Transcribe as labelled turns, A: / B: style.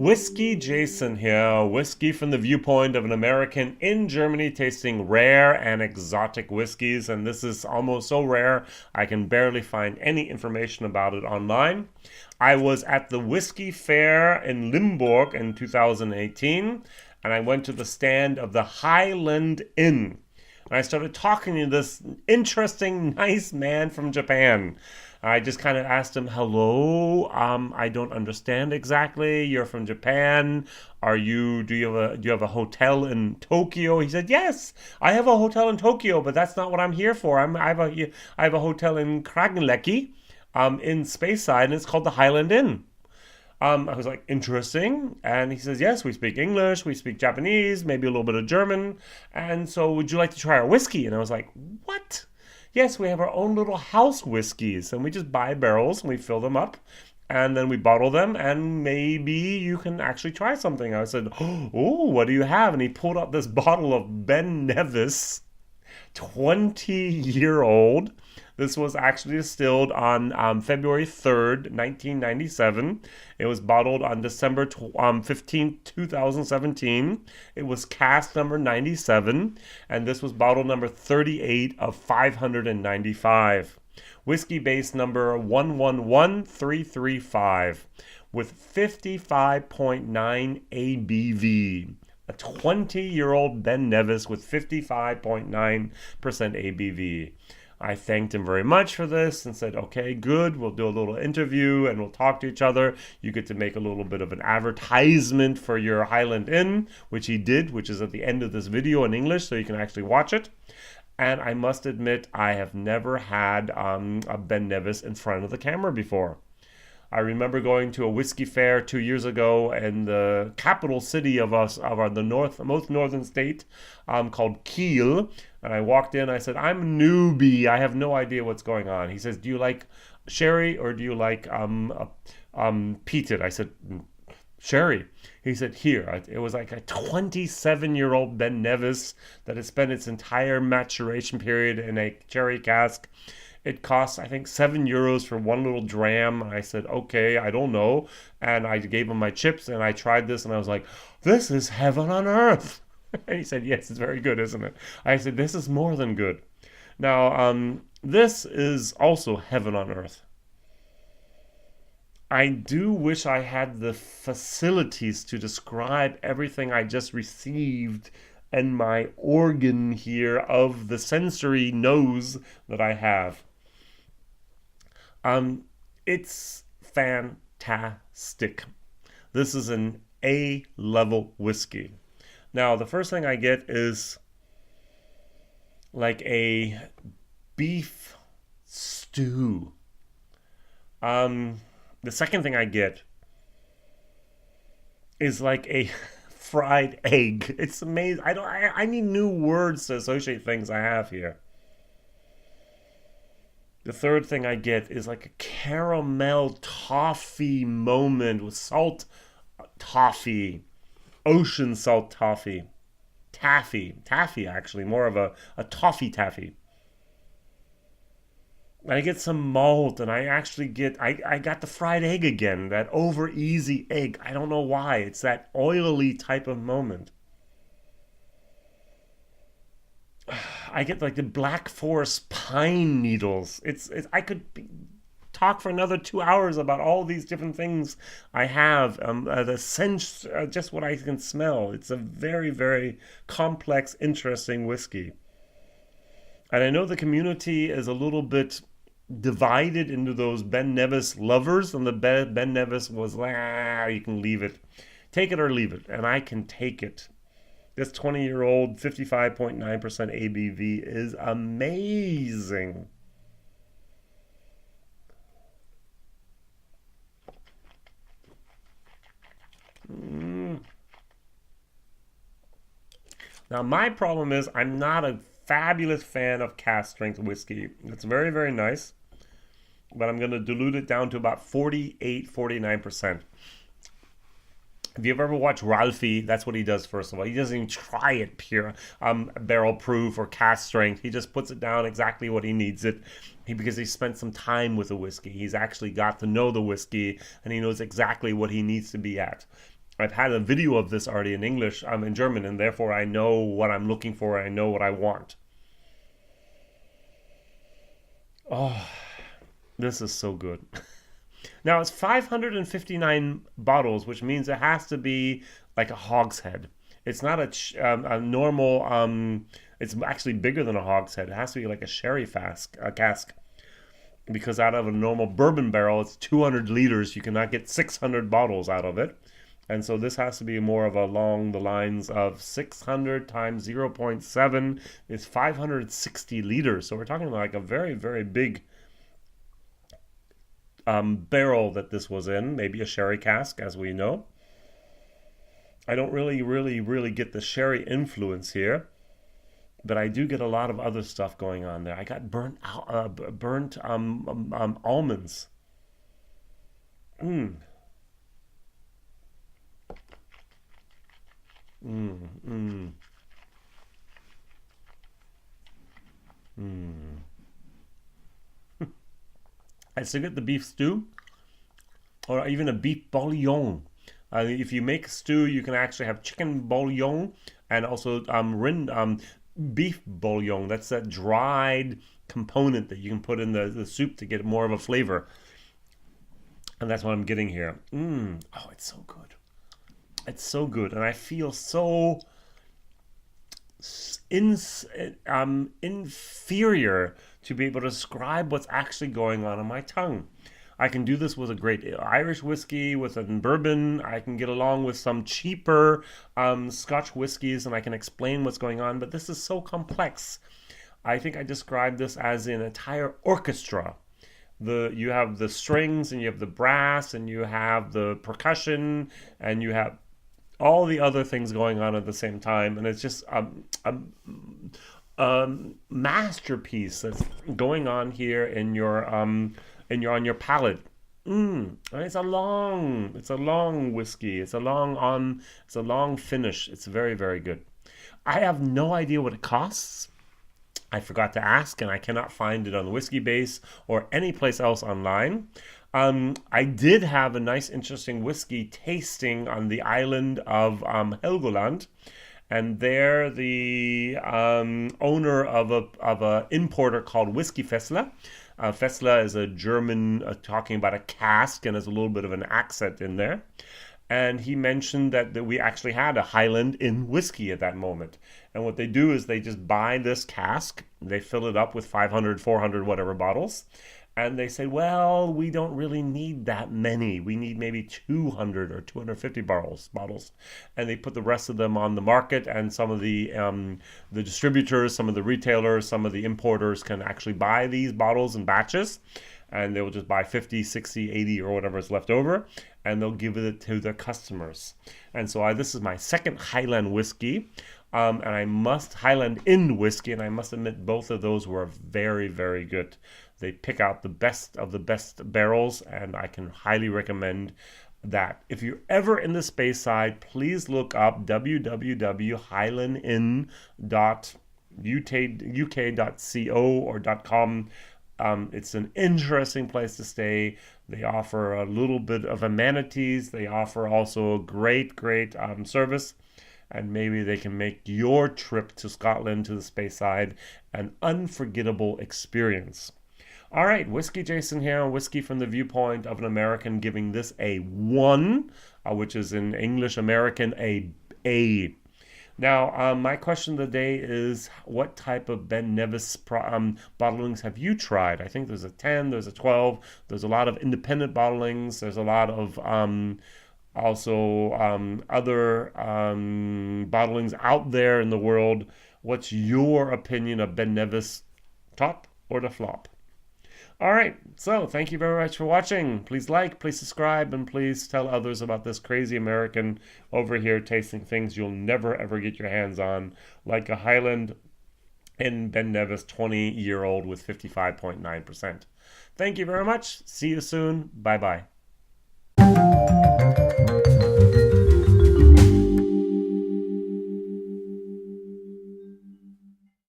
A: Whiskey Jason here, whiskey from the viewpoint of an American in Germany tasting rare and exotic whiskeys, and this is almost so rare I can barely find any information about it online. I was at the Whiskey Fair in Limburg in 2018, and I went to the stand of the Highland Inn. And I started talking to this interesting, nice man from Japan. I just kind of asked him, "Hello, I don't understand exactly. You're from Japan. Do you have a hotel in Tokyo?" He said, "Yes, I have a hotel in Tokyo, but that's not what I'm here for. I have a hotel in Kragenlecki, in Speyside, and it's called the Highland Inn." I was like, "Interesting." And he says, "Yes, we speak English, we speak Japanese, maybe a little bit of German. And so would you like to try our whiskey?" And I was like, "What?" "Yes, we have our own little house whiskeys, and we just buy barrels and we fill them up and then we bottle them, and maybe you can actually try something." I said, "Oh, what do you have?" And he pulled out this bottle of Ben Nevis, 20-year-old. This was actually distilled on February 3rd, 1997. It was bottled on December 15th, 2017. It was cask number 97, and this was bottle number 38 of 595. Whiskey base number 111335 with 55.9 ABV. A 20-year-old Ben Nevis with 55.9% ABV. I thanked him very much for this and said, "Okay, good. We'll do a little interview and we'll talk to each other. You get to make a little bit of an advertisement for your Highland Inn," which he did, which is at the end of this video in English, so you can actually watch it. And I must admit, I have never had a Ben Nevis in front of the camera before. I remember going to a whiskey fair 2 years ago in the capital city of the most northern state, called Kiel. And I walked in. I said, "I'm a newbie. I have no idea what's going on." He says, "Do you like sherry or do you like peated?" I said, "Sherry." He said, "Here." It was like a 27-year-old Ben Nevis that had spent its entire maturation period in a sherry cask. It cost, I think, €7 for one little dram. And I said, "Okay, I don't know." And I gave him my chips and I tried this and I was like, "This is heaven on earth." And he said, "Yes, it's very good, isn't it?" I said, "This is more than good." Now, this is also heaven on earth. I do wish I had the facilities to describe everything I just received and my organ here of the sensory nose that I have. It's fantastic. This is an A-level whiskey. Now, the first thing I get is like a beef stew. The second thing I get is like a fried egg. It's amazing. I need new words to associate things I have here. The third thing I get is like a caramel toffee moment with salt toffee, ocean salt toffee, taffy actually, more of a toffee taffy. And I get some malt, and I got the fried egg again, that over easy egg. I don't know why. It's that oily type of moment. I get like the Black Forest pine needles. I could talk for another 2 hours about all these different things I have. The sense, just what I can smell. It's a very, very complex, interesting whiskey. And I know the community is a little bit divided into those Ben Nevis lovers, and the Ben Nevis was like, you can leave it. Take it or leave it. And I can take it. This 20-year-old 55.9% ABV is amazing. Now, my problem is I'm not a fabulous fan of cask strength whiskey. It's very, very nice, but I'm going to dilute it down to about 48, 49%. If you've ever watched Ralphie, that's what he does first of all. He doesn't even try it pure barrel proof or cask strength. He just puts it down exactly what he needs it. Because he spent some time with the whiskey. He's actually got to know the whiskey, and he knows exactly what he needs to be at. I've had a video of this already in English. I'm in German, and therefore I know what I'm looking for. I know what I want. Oh, this is so good. Now it's 559 bottles, which means it has to be like a hogshead. It's not a normal. It's actually bigger than a hogshead. It has to be like a sherry cask, because out of a normal bourbon barrel, it's 200 liters. You cannot get 600 bottles out of it. And so this has to be more of along the lines of 600 times 0.7 is 560 liters. So we're talking like a very, very big barrel that this was in, maybe a sherry cask, as we know. I don't really get the sherry influence here, but I do get a lot of other stuff going on there. I got burnt almonds. Mm, mm, mm, mm. I still get the beef stew, or even a beef bouillon. If you make stew, you can actually have chicken bouillon and also beef bouillon. That's that dried component that you can put in the soup to get more of a flavor. And that's what I'm getting here. Oh, it's so good. It's so good. And I feel so in, inferior to be able to describe what's actually going on in my tongue. I can do this with a great Irish whiskey, with a bourbon. I can get along with some cheaper Scotch whiskeys, and I can explain what's going on. But this is so complex. I think I described this as an entire orchestra. You have the strings, and you have the brass, and you have the percussion, and you have all the other things going on at the same time, and it's just a masterpiece that's going on here in your on your palate. It's a long whiskey. It's a long finish. It's very, very good. I have no idea what it costs. I forgot to ask, and I cannot find it on the Whiskey Base or any place else online. I did have a nice, interesting whiskey tasting on the island of Helgoland, and there the owner of a importer called Whiskey Fessler. Fessler is a German talking about a cask, and there's a little bit of an accent in there. And he mentioned that we actually had a Highland Inn whiskey at that moment. And what they do is they just buy this cask, they fill it up with 500, 400, whatever bottles, and they say, well, we don't really need that many. We need maybe 200 or 250 bottles. And they put the rest of them on the market, and some of the distributors, some of the retailers, some of the importers can actually buy these bottles in batches. And they will just buy 50, 60, 80, or whatever is left over, and they'll give it to their customers. And so this is my second Highland whiskey. And Highland Inn whiskey, and I must admit both of those were very, very good. They pick out the best of the best barrels, and I can highly recommend that. If you're ever in the Space Side, please look up www.highlandinn.uk.co or .com. It's an interesting place to stay. They offer a little bit of amenities. They offer also a great service. And maybe they can make your trip to Scotland, to the Space Side, an unforgettable experience. All right, Whiskey Jason here, Whiskey from the Viewpoint of an American, giving this a 1, which is in English American a A. Now, my question of the day is, what type of Ben Nevis bottlings have you tried? I think there's a 10, there's a 12, there's a lot of independent bottlings, there's a lot of also other bottlings out there in the world. What's your opinion of Ben Nevis, top or the flop? All right, so thank you very much for watching. Please like, please subscribe, and please tell others about this crazy American over here tasting things you'll never ever get your hands on, like a Highland Inn Ben Nevis 20-year-old with 55.9%. Thank you very much. See you soon. Bye-bye.